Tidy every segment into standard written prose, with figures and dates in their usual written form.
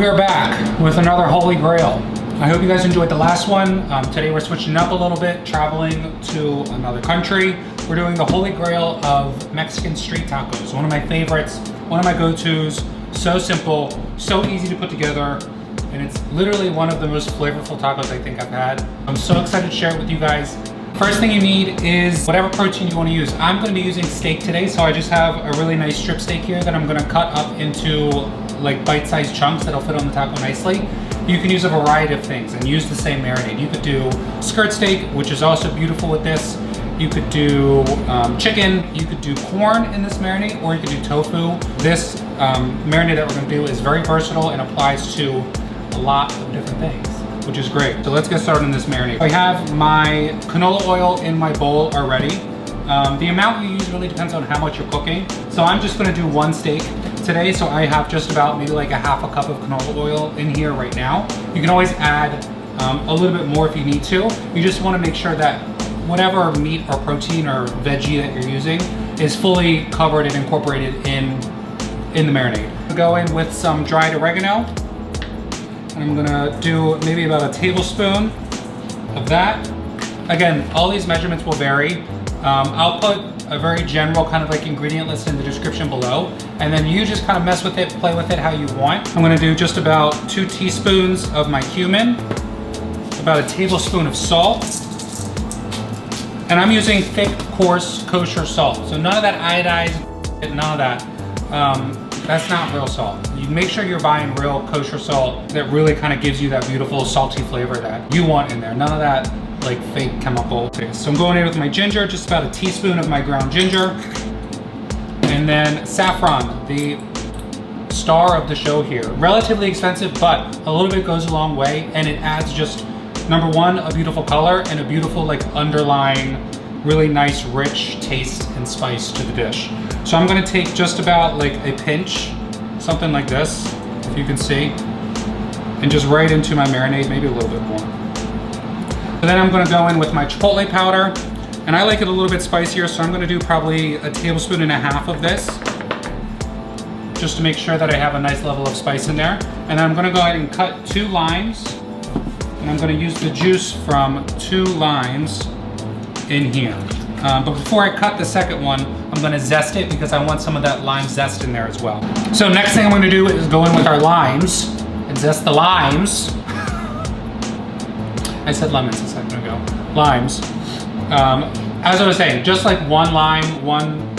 We are back with another Holy Grail. I hope you guys enjoyed the last one. Today we're switching up a little bit, traveling to another country. We're doing the Holy Grail of Mexican street tacos. One of my favorites, one of my go-tos. So simple, so easy to put together, and it's literally one of the most flavorful tacos I think I've had. I'm so excited to share it with you guys. First thing you need is whatever protein you want to use. I'm going to be using steak today, so I just have a really nice strip steak here that I'm going to cut up into like bite-sized chunks that'll fit on the taco nicely. You can use a variety of things and use the same marinade. You could do skirt steak, which is also beautiful with this. You could do chicken, you could do corn in this marinade, or you could do tofu. This marinade that we're gonna do is very versatile and applies to a lot of different things, which is great. So let's get started on this marinade. I have my canola oil in my bowl already. The amount you use really depends on how much you're cooking. So I'm just gonna do one steak today, so I have just about maybe like a half a cup of canola oil in here right now. You can always add a little bit more if you need to. You just wanna make sure that whatever meat or protein or veggie that you're using is fully covered and incorporated in the marinade. I'll go in with some dried oregano, and I'm gonna do maybe about a tablespoon of that. Again, all these measurements will vary. I'll put a very general kind of like ingredient list in the description below, and then you just kind of mess with it, play with it how you want. I'm gonna do just about 2 teaspoons of my cumin, about a tablespoon of salt, and I'm using thick, coarse, kosher salt. So none of that iodized, none of that. That's not real salt. You make sure you're buying real kosher salt that really kind of gives you that beautiful salty flavor that you want in there. None of that like fake chemical taste. So I'm going in with my ginger, just about a teaspoon of my ground ginger. And then saffron, the star of the show here. Relatively expensive, but a little bit goes a long way, and it adds just, number one, a beautiful color and a beautiful like underlying, really nice, rich taste and spice to the dish. So I'm gonna take just about like a pinch, something like this, if you can see, and just right into my marinade, maybe a little bit more. So then I'm gonna go in with my chipotle powder, and I like it a little bit spicier, so I'm gonna do probably a tablespoon and a half of this, just to make sure that I have a nice level of spice in there. And then I'm gonna go ahead and cut 2 limes, and I'm gonna use the juice from 2 limes in here. But before I cut the second one, I'm gonna zest it because I want some of that lime zest in there as well. So next thing I'm gonna do is go in with our limes and zest the limes. I said lemons a second ago. Limes. As I was saying, just like 1 lime, 1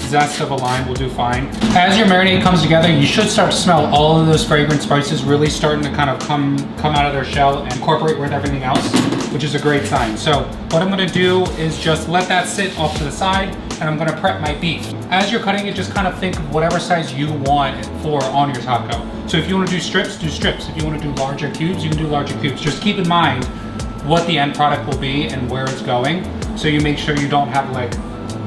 zest of a lime will do fine. As your marinade comes together, you should start to smell all of those fragrant spices really starting to kind of come out of their shell and incorporate with everything else, which is a great sign. So what I'm gonna do is just let that sit off to the side, and I'm gonna prep my beef. As you're cutting it, just kind of think of whatever size you want for on your taco. So if you wanna do strips, do strips. If you wanna do larger cubes, you can do larger cubes. Just keep in mind what the end product will be and where it's going, so you make sure you don't have like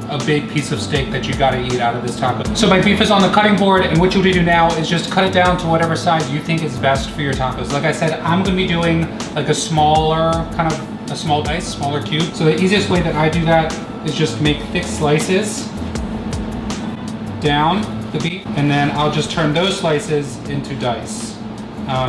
a big piece of steak that you gotta eat out of this taco. So my beef is on the cutting board, and what you'll do now is just cut it down to whatever size you think is best for your tacos. Like I said, I'm gonna be doing like a smaller, kind of a small dice, smaller cube. So the easiest way that I do that is just make thick slices down the beef, and then I'll just turn those slices into dice.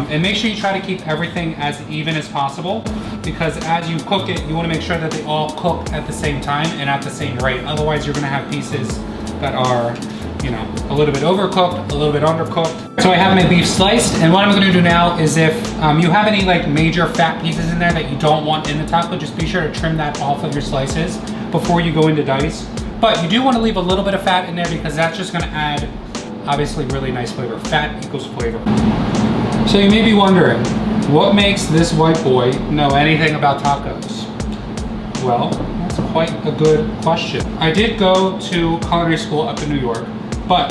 And make sure you try to keep everything as even as possible, because as you cook it, you want to make sure that they all cook at the same time and at the same rate. Otherwise, you're going to have pieces that are, you know, a little bit overcooked, a little bit undercooked. So I have my beef sliced, and what I'm going to do now is if you have any like major fat pieces in there that you don't want in the taco, just be sure to trim that off of your slices before you go into dice. But you do want to leave a little bit of fat in there because that's just going to add, obviously, really nice flavor. Fat equals flavor. So you may be wondering, what makes this white boy know anything about tacos? Well, that's quite a good question. I did go to culinary school up in New York, but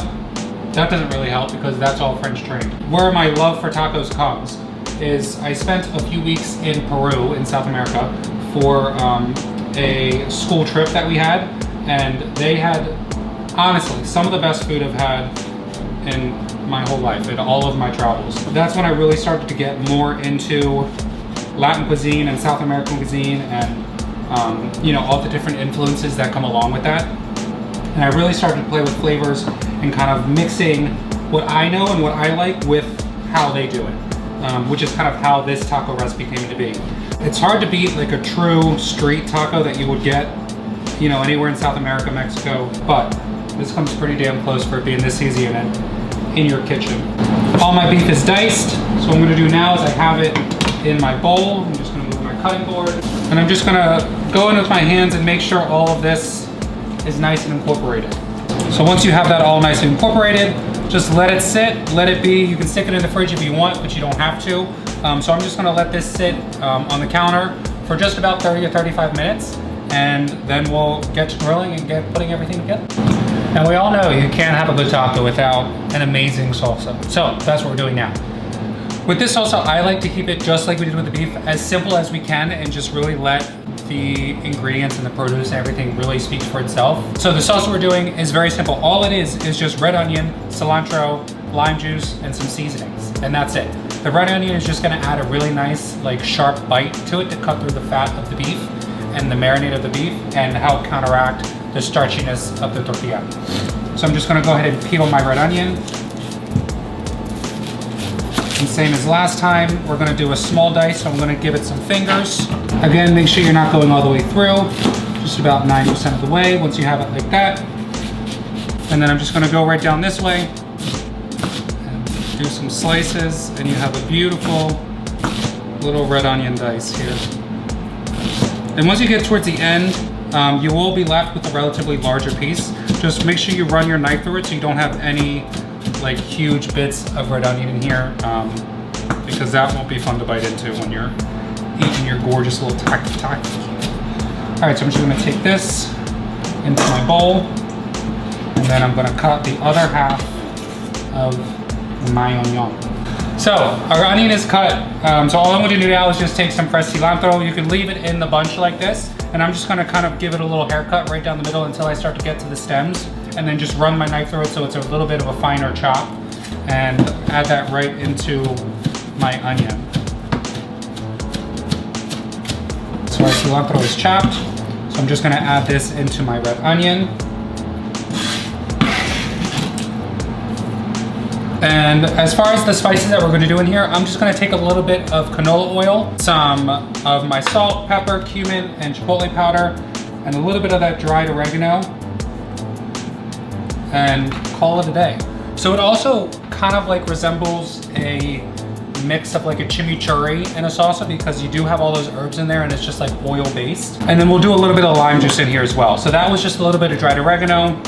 that doesn't really help because that's all French trained. Where my love for tacos comes is I spent a few weeks in Peru, in South America, for a school trip that we had, and they had, honestly, some of the best food I've had in my whole life, in all of my travels. That's when I really started to get more into Latin cuisine and South American cuisine, and you know, all the different influences that come along with that. And I really started to play with flavors and kind of mixing what I know and what I like with how they do it, which is kind of how this taco recipe came to be. It's hard to beat like a true street taco that you would get, you know, anywhere in South America, Mexico, but this comes pretty damn close for it being this easy in your kitchen. All my beef is diced, so what I'm gonna do now is I have it in my bowl. I'm just gonna move my cutting board, and I'm just gonna go in with my hands and make sure all of this is nice and incorporated. So once you have that all nice and incorporated, just let it sit, let it be. You can stick it in the fridge if you want, but you don't have to. So I'm just gonna let this sit on the counter for just about 30 or 35 minutes, and then we'll get to grilling and get putting everything together. And we all know you can't have a good taco without an amazing salsa. So that's what we're doing now. With this salsa, I like to keep it just like we did with the beef, as simple as we can, and just really let the ingredients and the produce and everything really speak for itself. So the salsa we're doing is very simple. All it is just red onion, cilantro, lime juice, and some seasonings, and that's it. The red onion is just gonna add a really nice, like, sharp bite to it to cut through the fat of the beef and the marinade of the beef and help counteract the starchiness of the tortilla. So I'm just gonna go ahead and peel my red onion. And same as last time, we're gonna do a small dice, so I'm gonna give it some fingers. Again, make sure you're not going all the way through, just about 9% of the way once you have it like that. And then I'm just gonna go right down this way and do some slices, and you have a beautiful little red onion dice here. And once you get towards the end, you will be left with a relatively larger piece. Just make sure you run your knife through it so you don't have any like huge bits of red onion in here, because that won't be fun to bite into when you're eating your gorgeous little taco. All right, so I'm just gonna take this into my bowl, and then I'm gonna cut the other half of my onion. So our onion is cut, so all I'm gonna do now is just take some fresh cilantro. You can leave it in the bunch like this, and I'm just gonna kind of give it a little haircut right down the middle until I start to get to the stems, and then just run my knife through it so it's a little bit of a finer chop, and add that right into my onion. So our cilantro is chopped, so I'm just gonna add this into my red onion. And as far as the spices that we're gonna do in here, I'm just gonna take a little bit of canola oil, some of my salt, pepper, cumin, and chipotle powder, and a little bit of that dried oregano, and call it a day. So it also kind of like resembles a mix of like a chimichurri in a salsa, because you do have all those herbs in there and it's just like oil based. And then we'll do a little bit of lime juice in here as well. So that was just a little bit of dried oregano.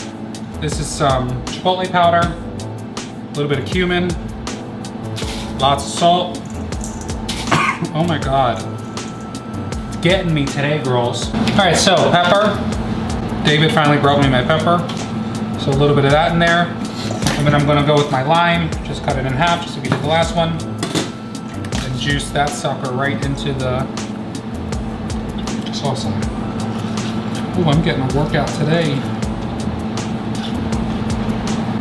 This is some chipotle powder, a little bit of cumin, lots of salt. Oh my God, it's getting me today, girls. All right, so pepper. David finally brought me my pepper. So a little bit of that in there. And then I'm gonna go with my lime, just cut it in half, just like we did the last one. And juice that sucker right into the salsa. Oh, I'm getting a workout today.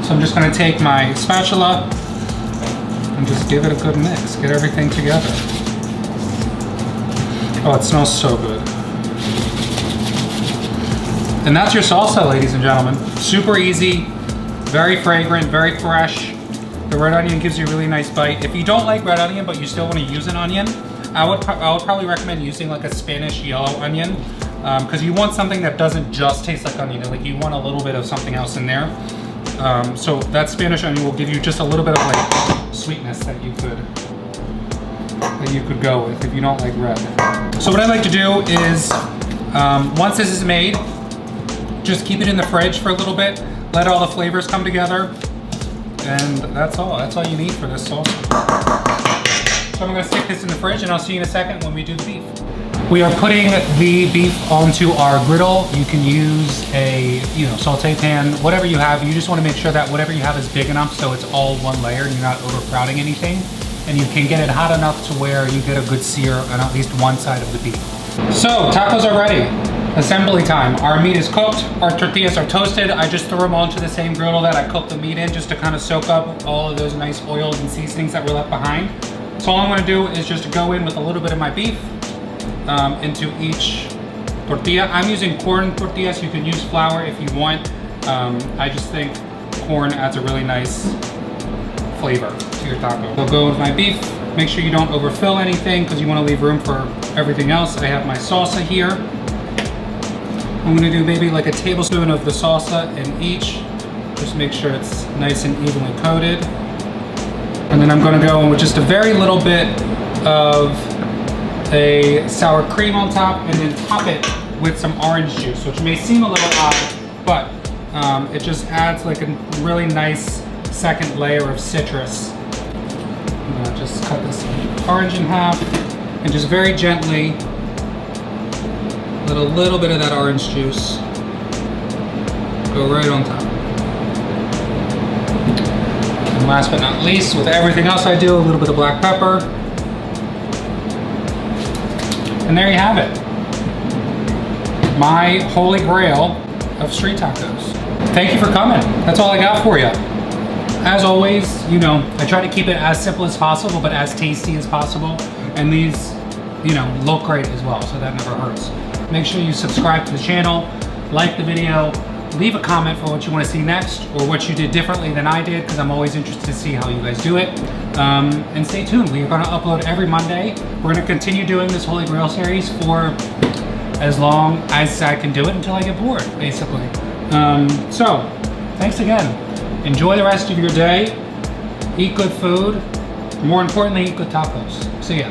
So I'm just gonna take my spatula and just give it a good mix, get everything together. Oh, it smells so good. And that's your salsa, ladies and gentlemen. Super easy, very fragrant, very fresh. The red onion gives you a really nice bite. If you don't like red onion, but you still want to use an onion, I would probably recommend using like a Spanish yellow onion, because you want something that doesn't just taste like onion. Like you want a little bit of something else in there. So that Spanish onion will give you just a little bit of like sweetness that you could go with if you don't like red. So what I like to do is, once this is made, just keep it in the fridge for a little bit, let all the flavors come together, and that's all you need for this sauce. So I'm gonna stick this in the fridge, and I'll see you in a second when we do the beef. We are putting the beef onto our griddle. You can use a saute pan, whatever you have. You just wanna make sure that whatever you have is big enough so it's all one layer and you're not overcrowding anything. And you can get it hot enough to where you get a good sear on at least one side of the beef. So tacos are ready. Assembly time. Our meat is cooked, our tortillas are toasted. I just threw them onto the same griddle that I cooked the meat in, just to kind of soak up all of those nice oils and seasonings that were left behind. So all I'm gonna do is just go in with a little bit of my beef into each tortilla. I'm using corn tortillas. You can use flour if you want. I just think corn adds a really nice flavor. to your taco. I'll go with my beef. Make sure you don't overfill anything because you want to leave room for everything else. I have my salsa here. I'm gonna do maybe like a tablespoon of the salsa in each. Just make sure it's nice and evenly coated. And then I'm gonna go in with just a very little bit of a sour cream on top and then top it with some orange juice, which may seem a little odd, but it just adds like a really nice second layer of citrus. I'm gonna just cut this orange in half and just very gently let a little bit of that orange juice go right on top. And last but not least, with everything else I do, a little bit of black pepper. And there you have it. My holy grail of street tacos. Thank you for coming. That's all I got for you. As always, you know, I try to keep it as simple as possible, but as tasty as possible. And these, you know, look great as well, so that never hurts. Make sure you subscribe to the channel, like the video, leave a comment for what you want to see next or what you did differently than I did, because I'm always interested to see how you guys do it. And stay tuned. We're going to upload every Monday. We're going to continue doing this Holy Grail series for as long as I can do it until I get bored, basically. So, thanks again. Enjoy the rest of your day. Eat good food. More importantly, eat good tacos. See ya.